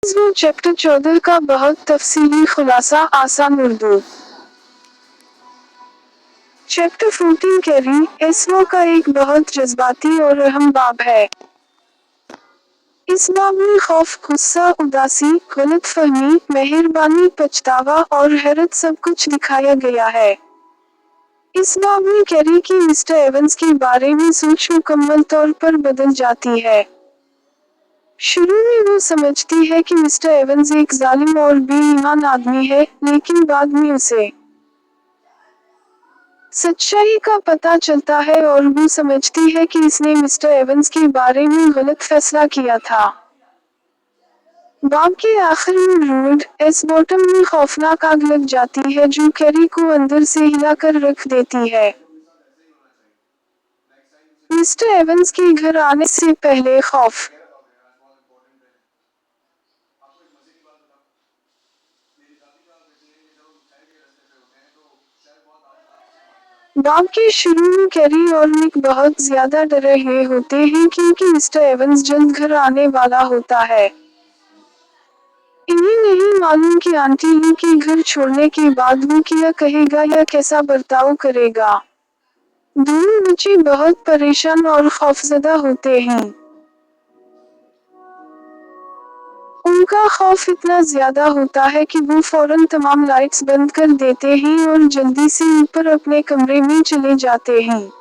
वो चैप्टर 14 का बहुत तफसीली खुलासा आसान उर्दू। चैप्टर 14 कैरी इसरो का एक बहुत जज्बाती और अहम बाब है। इस बाब में खौफ, गुस्सा, उदासी, गलतफहमी, मेहरबानी, पछतावा और हैरत सब कुछ दिखाया गया है। इस बाब में कैरी की मिस्टर एवंस के बारे में सोच मुकम्मल तौर पर बदल जाती है। शुरू में वो समझती है कि मिस्टर एवंस एक जालिम और बेईमान आदमी है, लेकिन बाद में उसे सच्चाई का पता चलता है और वो समझती है कि इसने मिस्टर एवंस के बारे में गलत फैसला किया था। बाब के आखिर में रूड एस बॉटम में खौफनाक आग लग जाती है जो कैरी को अंदर से हिलाकर रख देती है। मिस्टर एवंस के घर आने से पहले खौफ बाब के शुरू में कैरी और निक बहुत ज्यादा डरे हुए होते हैं क्योंकि मिस्टर एवंस जल्द घर आने वाला होता है। इन्हें नहीं मालूम कि आंटी ली के घर छोड़ने के बाद वो क्या कहेगा या कैसा बर्ताव करेगा। दोनों बच्चे बहुत परेशान और खौफजदा होते हैं। उनका खौफ इतना ज्यादा होता है कि वो फौरन तमाम लाइट्स बंद कर देते हैं और जल्दी से ऊपर अपने कमरे में चले जाते हैं।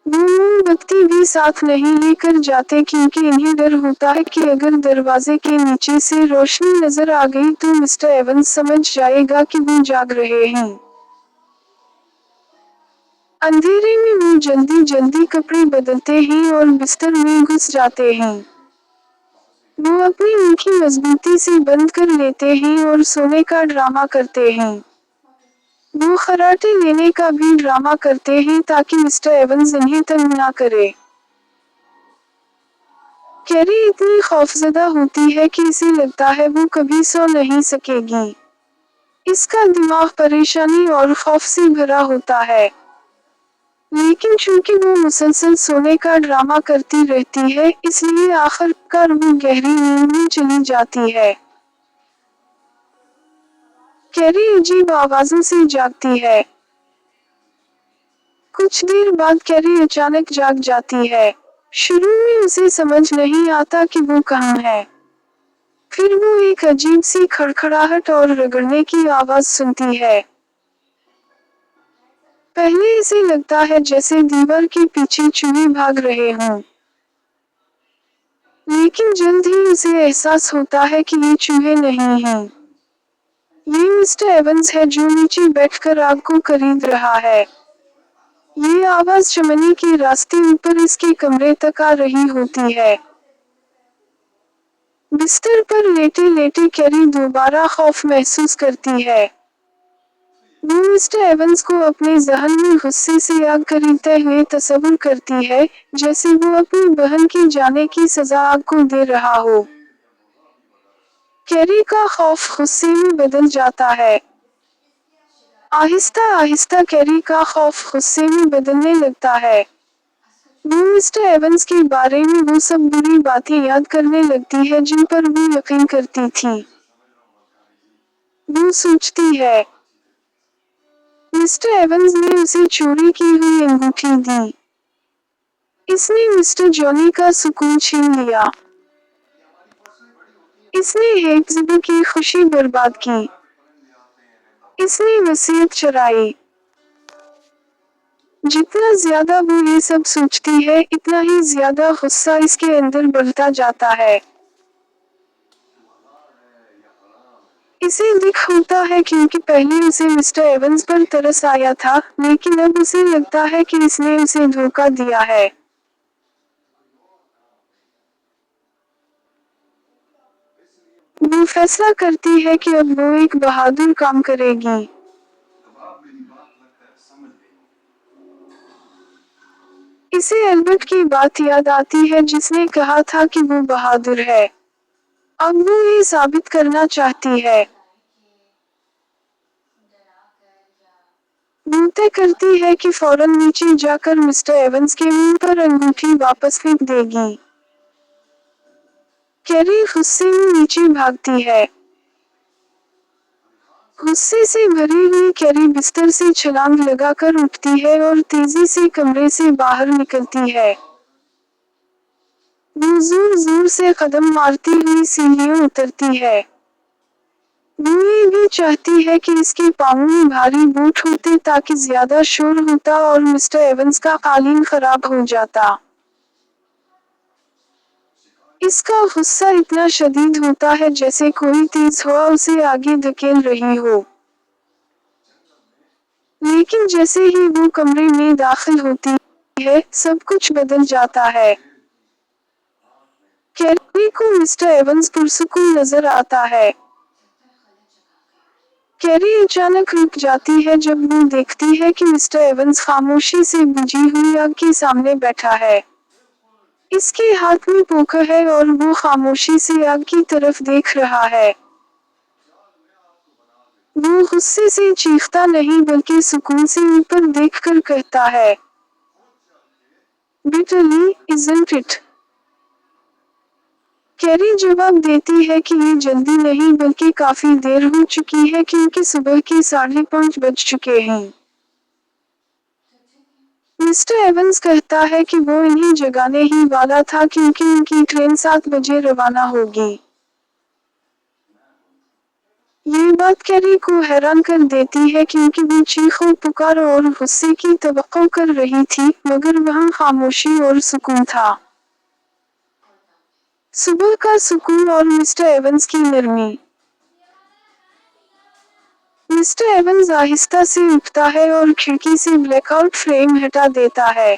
वो मोमबत्ती भी साथ नहीं लेकर जाते क्योंकि इन्हें डर होता है कि अगर दरवाजे के नीचे से रोशनी नजर आ गई तो मिस्टर एवंस समझ जाएगा कि वो जाग रहे हैं। अंधेरे में वो जल्दी जल्दी कपड़े बदलते हैं और बिस्तर में घुस जाते हैं। वो अपनी आंखें मजबूती से बंद कर लेते हैं और सोने का ड्रामा करते हैं। वो खर्राटे लेने का भी ड्रामा करते हैं ताकि मिस्टर एवंस इन्हें तंग ना करे। कैरी इतनी खौफजदा होती है कि इसे लगता है वो कभी सो नहीं सकेगी। इसका दिमाग परेशानी और खौफ से भरा होता है। लेकिन चूंकि वो मुसलसल सोने का ड्रामा करती रहती है, इसलिए आखिरकार वो गहरी नींद में चली जाती है। कैरी अजीब आवाजों से जागती है। कुछ देर बाद कैरी अचानक जाग जाती है। शुरू में उसे समझ नहीं आता कि वो कहाँ है। फिर वो एक अजीब सी खड़खड़ाहट और रगड़ने की आवाज सुनती है। पहले इसे लगता है जैसे दीवार के पीछे चूहे भाग रहे हों। लेकिन जल्द ही उसे एहसास होता है कि ये चूहे नहीं हैं। ये मिस्टर एवंस है जो नीचे बैठकर आग को खरीद रहा है। ये आवाज चमनी के रास्ते ऊपर इसके कमरे तक आ रही होती है। बिस्तर पर लेटे लेटे कैरी दोबारा खौफ महसूस करती है। वो मिस्टर एवंस को अपने जहन में गुस्से से आग खरीदते हुए तस्वीर करती है, जैसे वो अपनी बहन की जाने की सजा आग को दे रहा हो। कैरी का खौफ गुस्से में बदल जाता है। आहिस्ता आहिस्ता कैरी का खौफ गुस्से में बदलने लगता है। वो मिस्टर एवंस के बारे में वो सब बुरी बातें याद करने लगती है जिन पर वो यकीन करती थी। वो सोचती है, मिस्टर एवंस ने उसे चोरी की हुई अंगूठी दी। इसने मिस्टर जॉनी का सुकून छीन लिया। इसने हेक्सबी की खुशी बर्बाद की। इसने वसीयत चुराई। जितना ज्यादा वो ये सब सोचती है, इतना ही ज्यादा गुस्सा इसके अंदर बढ़ता जाता है। इसे दुख होता है क्योंकि पहले उसे मिस्टर एवंस पर तरस आया था, लेकिन अब उसे लगता है कि इसने उसे धोखा दिया है। वो फैसला करती है कि अब वो एक बहादुर काम करेगी। इसे एल्बर्ट की बात याद आती है जिसने कहा था कि वो बहादुर है। अब वो ये साबित करना चाहती है। वो तय करती है कि फौरन नीचे जाकर मिस्टर एवंस के मुंह पर अंगूठी वापस फेंक देगी। कैरी गुस्से में नीचे भागती है। गुस्से से भरी हुई कैरी बिस्तर से छलांग लगाकर उठती है और तेजी से कमरे से बाहर निकलती है। वो जोर जोर से कदम मारती हुई सीढ़ियों उतरती है। वो ये भी चाहती है कि इसके पाँव में भारी बूट होते ताकि ज्यादा शोर होता और मिस्टर एवंस का कालीन खराब हो जाता। इसका गुस्सा इतना शदीद होता है जैसे कोई तेज हवा उसे आगे धकेल रही हो। लेकिन जैसे ही वो कमरे में दाखिल होती है, सब कुछ बदल जाता है। कैरी को मिस्टर एवंस पुरसुकून नजर आता है। कैरी अचानक रुक जाती है जब वो देखती है कि मिस्टर एवंस खामोशी से बुझी हुई आग के सामने बैठा है। इसके हाथ में पोकर है और वो खामोशी से आग की तरफ देख रहा है। वो गुस्से से चीखता नहीं बल्कि सुकून से ऊपर देखकर कहता है, बिटरली, इज़न्ट इट? कैरी जवाब देती है कि ये जल्दी नहीं बल्कि काफी देर हो चुकी है क्योंकि सुबह के 5:30 बज चुके हैं। मिस्टर एवंस कहता है कि वो इन्हें जगाने ही वाला था क्योंकि उनकी ट्रेन 7 बजे रवाना होगी। ये बात कैरी को हैरान कर देती है क्योंकि वो चीखों पुकार और गुस्से की तवक्को कर रही थी, मगर वहाँ खामोशी और सुकून था। सुबह का सुकून और मिस्टर एवंस की नरमी। मिस्टर एवंस आहिस्ता से उठता है और खिड़की से ब्लैकआउट फ्रेम हटा देता है।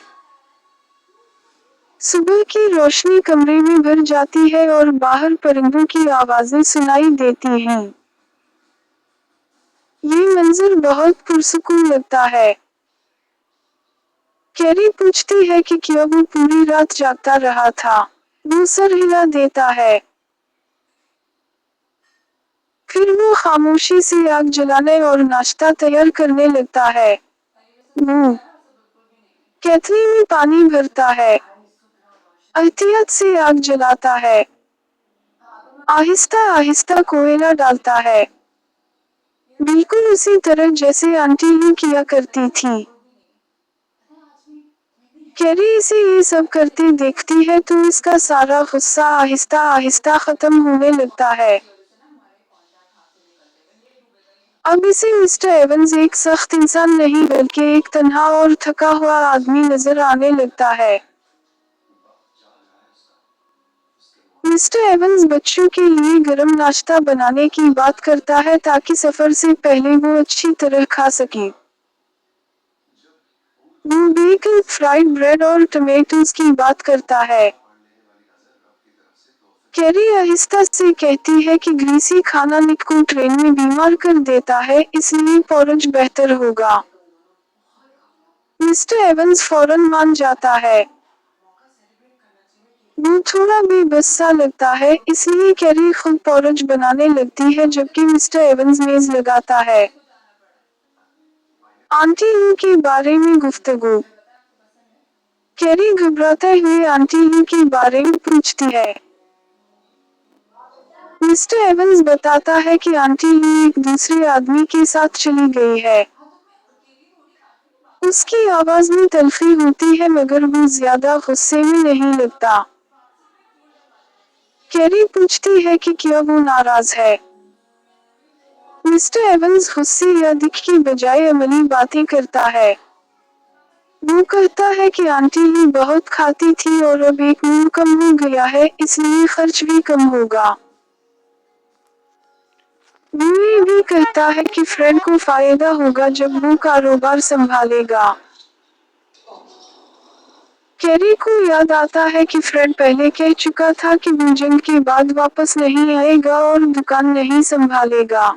सुबह की रोशनी कमरे में भर जाती है और बाहर परिंदों की आवाजें सुनाई देती हैं। ये मंजर बहुत पुरसुकून लगता है। कैरी पूछती है कि क्या वो पूरी रात जागता रहा था। वो सर हिला देता है। फिर वो खामोशी से आग जलाने और नाश्ता तैयार करने लगता है। वो केतली में पानी भरता है, एहतियात से आग जलाता है, आहिस्ता आहिस्ता कोयला डालता है, बिल्कुल उसी तरह जैसे आंटी ही किया करती थी। कैरी इसे ये सब करते देखती है तो इसका सारा गुस्सा आहिस्ता आहिस्ता खत्म होने लगता है। अब इसे मिस्टर एवंस एक सख्त इंसान नहीं बल्कि एक तन्हा और थका हुआ आदमी नजर आने लगता है। मिस्टर एवंस बच्चों के लिए गरम नाश्ता बनाने की बात करता है ताकि सफर से पहले वो अच्छी तरह खा सके। वो बेकन, फ्राइड ब्रेड और टमेटोज की बात करता है। कैरी आहिस्ता से कहती है कि ग्रीसी खाना निक को ट्रेन में बीमार कर देता है, इसलिए पोरज बेहतर होगा। मिस्टर एवंस फौरन मान जाता है। वो थोड़ा बेबस सा लगता है, इसलिए कैरी खुद पोरज बनाने लगती है जबकि मिस्टर एवंस मेज लगाता है। आंटी लू के बारे में गुफ्तगू। कैरी घबराते हुए आंटी लू के बारे में पूछती है। मिस्टर एवंस बताता है कि आंटी लू एक दूसरे आदमी के साथ चली गई है। उसकी आवाज में तल्खी होती है मगर वो ज्यादा गुस्से में नहीं लगता। कैरी पूछती है कि क्या वो नाराज है। मिस्टर एवंस गुस्से या दिख की बजाय अमली बातें करता है। वो कहता है कि आंटी लू बहुत खाती थी और अब एक मुंह कम हो गया है, इसलिए खर्च भी कम होगा। वो ये भी कहता है कि फ्रेड को फायदा होगा जब वो कारोबार संभालेगा। कैरी को याद आता है कि फ्रेड पहले कह चुका था कि वो जंग के बाद वापस नहीं आएगा और दुकान नहीं संभालेगा।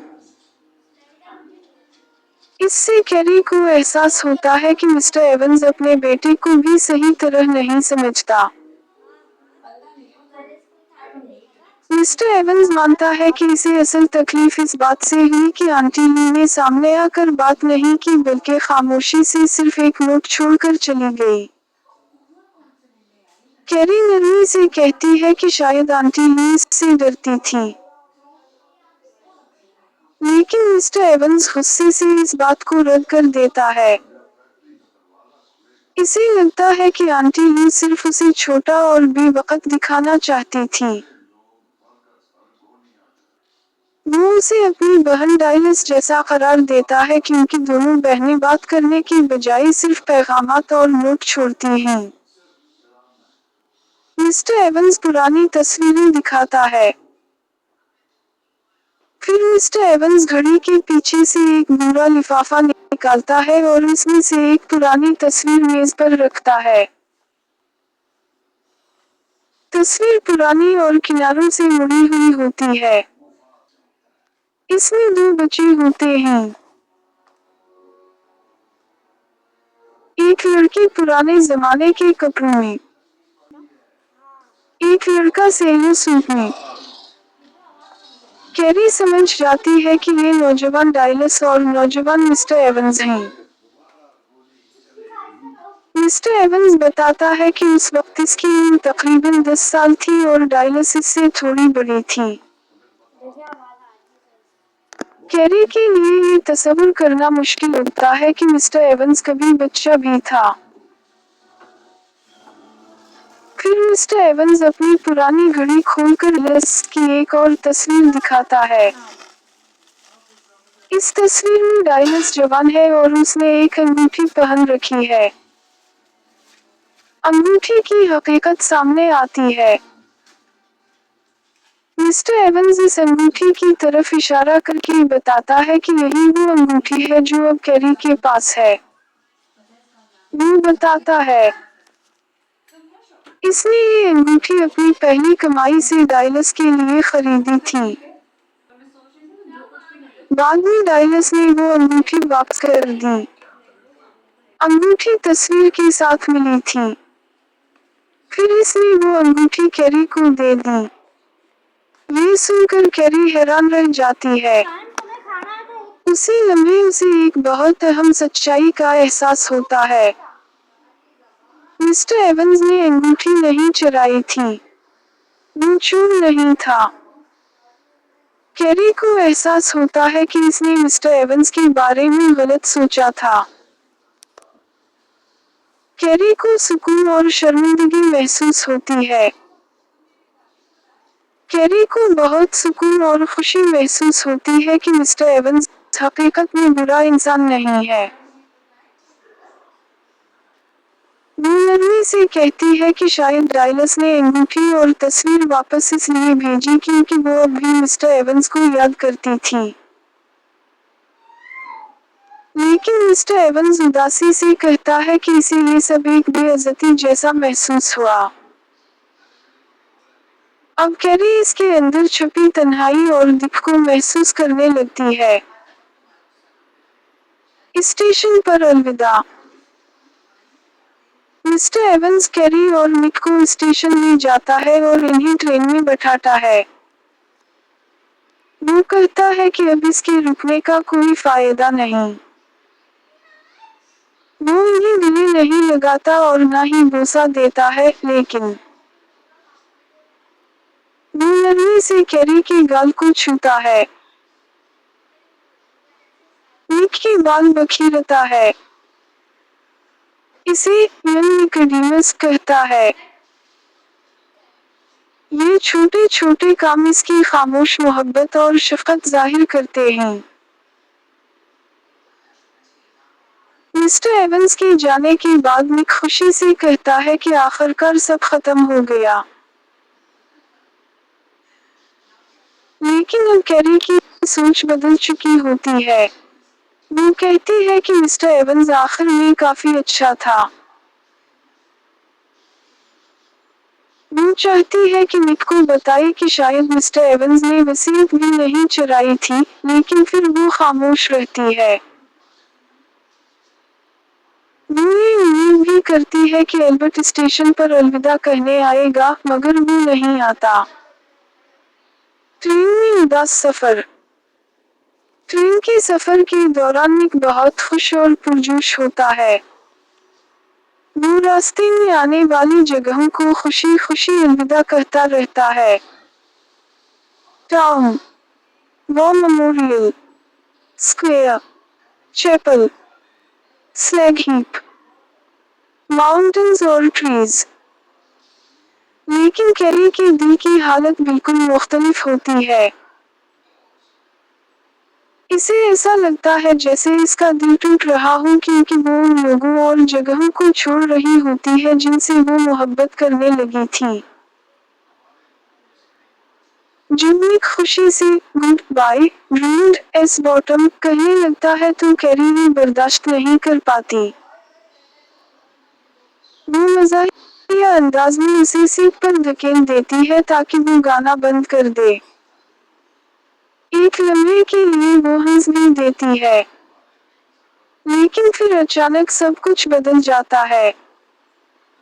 इससे कैरी को एहसास होता है कि मिस्टर एवंस अपने बेटे को भी सही तरह नहीं समझता। मिस्टर एवंस मानता है कि इसे असल तकलीफ इस बात से हुई कि आंटी ली ने सामने आकर बात नहीं की बल्कि खामोशी से सिर्फ एक नोट छोड़कर चली गई। कैरी नरमी से कहती है कि शायद आंटी ली से डरती थी, लेकिन मिस्टर एवंस गुस्से से इस बात को रद्द कर देता है। इसे लगता है कि आंटी ली सिर्फ उसे छोटा और बेवकूफ दिखाना चाहती थी। वो उसे अपनी बहन डाइलस जैसा करार देता है क्योंकि दोनों बहनें बात करने की बजाय सिर्फ पैगामात और नोट छोड़ती हैं। मिस्टर एवंस पुरानी तस्वीरें दिखाता है। फिर मिस्टर एवंस घड़ी के पीछे से एक भूरा लिफाफा निकालता है और इसमें से एक पुरानी तस्वीर मेज पर रखता है। तस्वीर पुरानी और किनारों से मुड़ी हुई होती है। इसमें दो बच्चे होते हैं। एक लड़की पुराने जमाने के कपड़ों में, एक लड़का सैलूट सूट में। कैरी समझ जाती है कि ये नौजवान डाइलस और नौजवान मिस्टर एवंस हैं। मिस्टर एवंस बताता है कि उस वक्त इसकी उम्र तकरीबन 10 साल थी और डाइलस इससे थोड़ी बड़ी थी। कैरी के लिए ये तस्वुर करना मुश्किल होता है कि मिस्टर एवंस कभी बच्चा भी था। फिर मिस्टर एवंस अपनी पुरानी घड़ी खोलकर डाइलस की एक और तस्वीर दिखाता है। इस तस्वीर में डाइलस जवान है और उसने एक अंगूठी पहन रखी है। अंगूठी की हकीकत सामने आती है। मिस्टर एवंस इस अंगूठी की तरफ इशारा करके बताता है कि यही वो अंगूठी है जो अब कैरी के पास है। वो बताता है, इसने ये अंगूठी अपनी पहली कमाई से डाइलस के लिए खरीदी थी। बाद में डाइलस ने वो अंगूठी वापस कर दी। अंगूठी तस्वीर के साथ मिली थी। फिर इसने वो अंगूठी कैरी को दे दी। ये सुनकर कैरी हैरान रह जाती है। उसी लम्हे उसे एक बहुत अहम सच्चाई का एहसास होता है। मिस्टर एवंस ने अंगूठी नहीं चुराई थी। वो चोर नहीं था। कैरी को एहसास होता है कि इसने मिस्टर एवंस के बारे में गलत सोचा था। कैरी को सुकून और शर्मिंदगी महसूस होती है। कैरी को बहुत सुकून और खुशी महसूस होती है कि मिस्टर एवंस हकीकत में बुरा इंसान नहीं है। वो नरमी से कहती है कि शायद डाइलस ने अंगूठी और तस्वीर वापस इसलिए भेजी क्योंकि वो अब भी मिस्टर एवंस को याद करती थी। लेकिन मिस्टर एवंस उदासी से कहता है कि इसे ये सब एक बेइज्जती जैसा महसूस हुआ। अब कैरी इसके अंदर छुपी तन्हाई और दुख को महसूस करने लगती है। स्टेशन पर अलविदा। मिस्टर एवंस कैरी और निक को स्टेशन ले जाता है और इन्हें ट्रेन में बैठाता है। वो कहता है कि अब इसके रुकने का कोई फायदा नहीं। वो इन्हें गले नहीं लगाता और ना ही बोसा देता है, लेकिन वो नरमी से कैरी के गाल को छूता है। निक के बाल बखीरता है। इसे यंग निकोडेमस कहता है। ये छोटे छोटे काम इसकी खामोश मोहब्बत और शफकत जाहिर करते हैं। मिस्टर एवंस के जाने के बाद निक खुशी से कहता है कि आखिरकार सब खत्म हो गया। लेकिन अब कैरी की सोच बदल चुकी होती है। वो कहती है कि मिस्टर एवंस आखिर में काफी अच्छा था। वो चाहती है कि निक को बताए कि शायद मिस्टर एवंस ने वसीयत भी नहीं चुराई थी, लेकिन फिर वो खामोश रहती है। वो ये उम्मीद भी करती है कि एल्बर्ट स्टेशन पर अलविदा कहने आएगा, मगर वो नहीं आता। ट्रेन में उदास सफर। ट्रेन के सफर के दौरान निक बहुत खुश और पुरजोश होता है। वो रास्ते में आने वाली जगहों को खुशी खुशी अलविदा कहता रहता है। Town, war memorial, square, chapel, slag heap, mountains और ट्रीज। लेकिन कैरी के दिल की हालत बिल्कुल मुख्तलिफ होती है। इसे ऐसा लगता है जैसे इसका दिल टूट रहा हो क्योंकि वो उन लोगों और जगहों को छोड़ रही होती है जिनसे वो मोहब्बत करने लगी थी। जब निक खुशी से goodbye Druid's Bottom कहने लगता है तो कैरी भी बर्दाश्त नहीं कर पाती। वो मज़ाहिया अंदाज में उसे सीट पर धकेल देती है ताकि वो गाना बंद कर दे। एक लम्हे के लिए वो हंस भी देती है। लेकिन फिर अचानक सब कुछ बदल जाता है।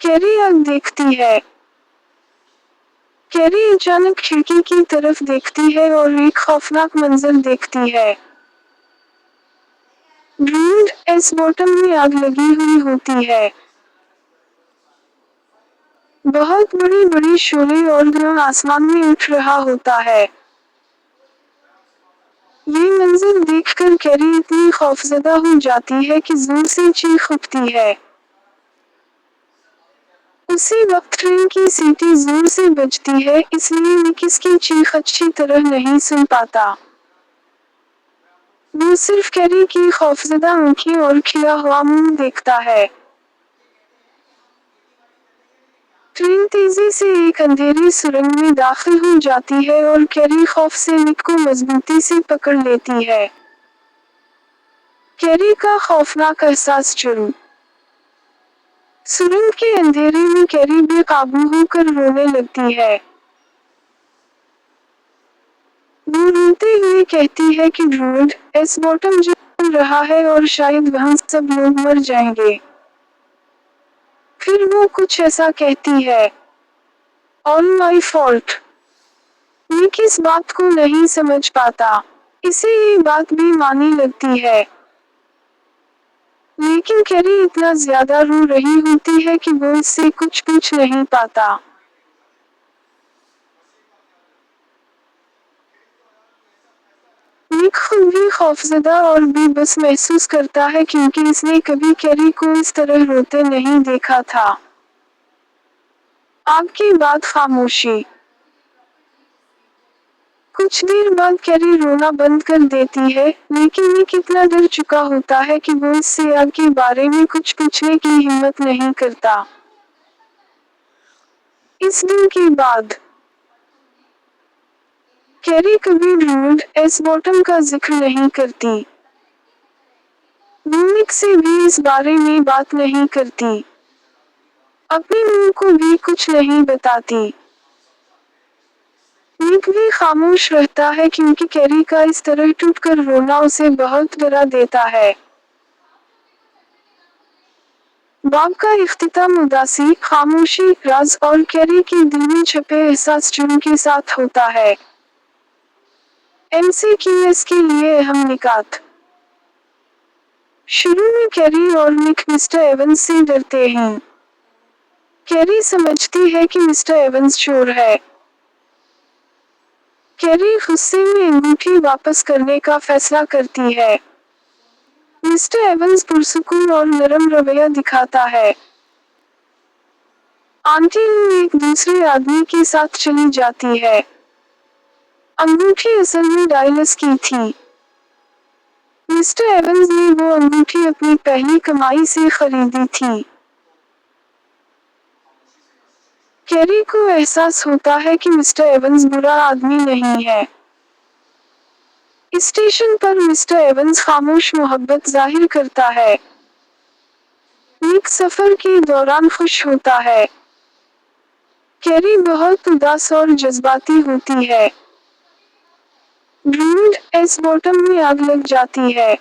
कैरी आग देखती है। कैरी अचानक खिड़की की तरफ देखती है और एक खौफनाक मंजर देखती है। ड्रीम्ड एस बॉटम में आग लगी हुई होती है। बहुत बड़ी बड़ी शोले और धुआं आसमान में उठ रहा होता है। ये मंजर देखकर कैरी इतनी खौफजदा हो जाती है कि जोर से चीख उठती है। उसी वक्त ट्रेन की सीटी जोर से बजती है इसलिए निक इसकी चीख अच्छी तरह नहीं सुन पाता। वो सिर्फ कैरी की खौफजदा आंखें और खिला हुआ मुंह देखता है। ट्रेन तेजी से एक अंधेरी सुरंग में दाखिल हो जाती है और कैरी खौफ से निक को मजबूती से पकड़ लेती है। कैरी का खौफनाक एहसास शुरू। सुरंग के अंधेरे में कैरी बेकाबू होकर रोने लगती है। वो रोते हुए कहती है कि ड्रूड एस बॉटम जल रहा है और शायद वहां सब लोग मर जाएंगे। फिर वो कुछ ऐसा कहती है, ऑल माई फॉल्ट। निक इस बात को नहीं समझ पाता। इसे ये बात भी मानी लगती है। लेकिन कैरी इतना ज्यादा रो रही होती है कि वो इससे कुछ पूछ नहीं पाता। निक खुद भी खौफजदा और बेबस महसूस करता है क्योंकि इसने कभी कैरी को इस तरह रोते नहीं देखा था। आग के बाद खामोशी। कुछ देर बाद कैरी रोना बंद कर देती है, लेकिन निक इतना डर चुका होता है कि वो इससे आग के बारे में कुछ पूछने की हिम्मत नहीं करता। इस दिन के बाद कैरी कभी ड्रूड एस बॉटम का जिक्र नहीं करती। वो निक से भी इस बारे में बात नहीं करती। अपनी मुंह को भी कुछ नहीं बताती। निक भी खामोश रहता है क्योंकि कैरी का इस तरह टूटकर रोना उसे बहुत डरा देता है। बाब का इख्तिताम उदासी, खामोशी, राज और कैरी के दिल में छपे एहसास जुर्म के साथ होता है। MCQS के लिए अहम निकात। शुरू में कैरी और निक मिस्टर एवंस से डरते हैं। कैरी समझती है कि मिस्टर एवंस चोर है। कैरी गुस्से में अंगूठी वापस करने का फैसला करती है। मिस्टर एवंस पुरसुकून और नरम रवैया दिखाता है। आंटी एक दूसरे आदमी के साथ चली जाती है। अंगूठी असल में डायलस की थी। मिस्टर एवंस ने वो अंगूठी अपनी पहली कमाई से खरीदी थी। कैरी को एहसास होता है कि मिस्टर एवंस बुरा आदमी नहीं है। स्टेशन पर मिस्टर एवंस खामोश मोहब्बत जाहिर करता है। निक सफर के दौरान खुश होता है। कैरी बहुत उदास और जज्बाती होती है। ड्रूड एस बॉटम में आग लग जाती है।